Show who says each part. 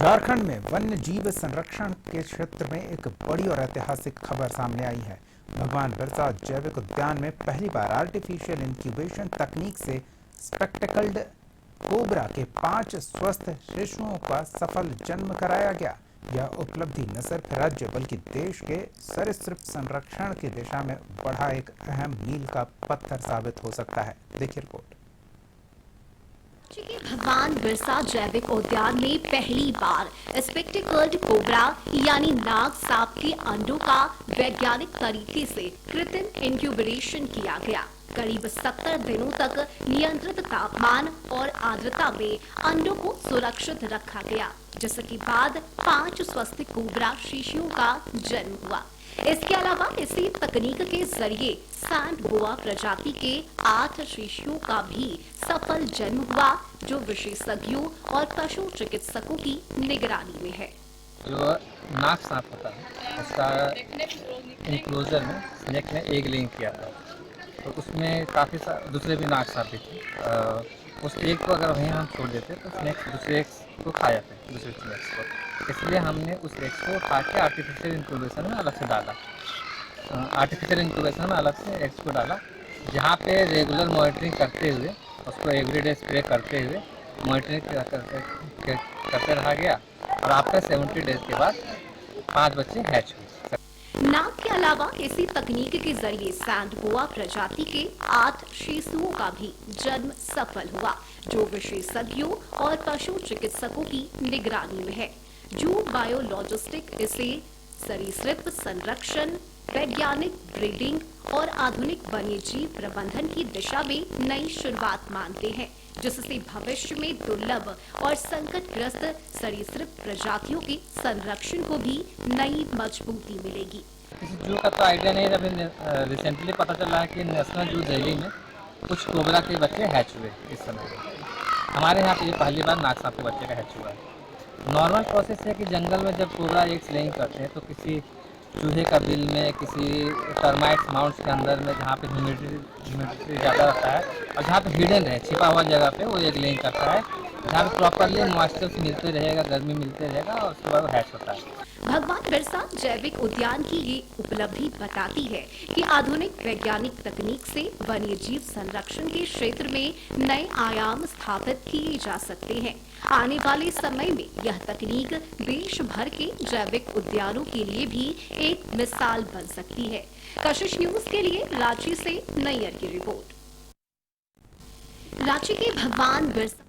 Speaker 1: झारखंड में वन्य जीव संरक्षण के क्षेत्र में एक बड़ी और ऐतिहासिक खबर सामने आई है। भगवान बिरसा जैविक उद्यान में पहली बार आर्टिफिशियल इंक्यूबेशन तकनीक से स्पेक्टेकल्ड कोबरा के 5 स्वस्थ शिशुओं का सफल जन्म कराया गया। यह उपलब्धि न सिर्फ राज्य बल्कि देश के सरीसृप संरक्षण की दिशा में बढ़ा एक अहम मील का पत्थर साबित हो सकता है। देखिए रिपोर्ट।
Speaker 2: राज्य के भगवान बिरसा जैविक उद्यान में पहली बार स्पेक्टिकल्ड कोबरा यानी नाग सांप के अंडों का वैज्ञानिक तरीके से कृत्रिम इंक्यूबेशन किया गया। करीब 70 दिनों तक नियंत्रित तापमान और आर्द्रता में अंडों को सुरक्षित रखा गया, जिसके बाद 5 स्वस्थ कोबरा शिशुओं का जन्म हुआ। इसके अलावा इसी तकनीक के जरिए सैंड बोआ प्रजाति के 8 शिशुओं का भी सफल जन्म हुआ, जो विशेषज्ञों और पशु चिकित्सकों की निगरानी में है।
Speaker 3: जो नाग सांप होता है उसका इंक्लोजर में स्नेक ने एग लेइंग किया था, तो उसमें काफ़ी दूसरे भी नाग सांप भी थे। उस एग को अगर वहीं हम छोड़ देते तो स्नेक्स दूसरे एग्स को खा जाते हैं, दूसरे स्नेक्स को। इसलिए हमने उस एग्स को उठा के आर्टिफिशियल इंक्यूबेशन में अलग से डाला। आर्टिफिशियल इंक्यूबेशन में अलग से एग्स को डाला, जहाँ पे रेगुलर मॉनिटरिंग करते हुए उसको एवरीडे स्प्रे करते हुए मॉनिटरिंग करते रहा गया और आफ्टर 70 डेज के बाद 5 बच्चे हैच हुए।
Speaker 2: नाग के अलावा इसी तकनीक के जरिए सैंड बोआ प्रजाति के 8 शिशुओं का भी जन्म सफल हुआ, जो विशेषज्ञों और पशु चिकित्सकों की निगरानी में है। जू बायोलॉजिस्टिक इसे सरीसृप संरक्षण, वैज्ञानिक ब्रीडिंग और आधुनिक वन्यजीव प्रबंधन की दिशा में नई शुरुआत मानते हैं, जिससे भविष्य में दुर्लभ और संकटग्रस्त सरीसृप प्रजातियों के संरक्षण को भी नई मजबूती मिलेगी।
Speaker 3: किसी जू का तो आइडिया नहीं है, अभी रिसेंटली पता चला है कि नेशनल जू दिल्ली में कुछ कोबरा के बच्चे हैच हुए इस समय। हमारे यहाँ पे ये पहली बार नाग सांप के बच्चे का हैच हुआ है। नॉर्मल प्रोसेस है कि जंगल में जब कोबरा एग्स लेइंग करते हैं तो किसी चूहे का बिल में, किसी टर्माइट्स माउंट्स के अंदर में, जहाँ पे ह्यूमिडिटी ज़्यादा रहता है और जहाँ पे हिडन रहे, छिपा हुआ जगह पे वो एग लेइंग करता है, जहाँ पे प्रॉपरली मॉइस्चर मिलते रहेगा, गर्मी मिलते रहेगा और उसके बाद वो हैच होता है।
Speaker 2: भगवान बिरसा जैविक उद्यान की ये उपलब्धि बताती है कि आधुनिक वैज्ञानिक तकनीक से वन्यजीव संरक्षण के क्षेत्र में नए आयाम स्थापित किए जा सकते हैं। आने वाले समय में यह तकनीक देश भर के जैविक उद्यानों के लिए भी एक मिसाल बन सकती है। कशिश न्यूज के लिए रांची से नैयर की रिपोर्ट। रांची के भगवान बिरसा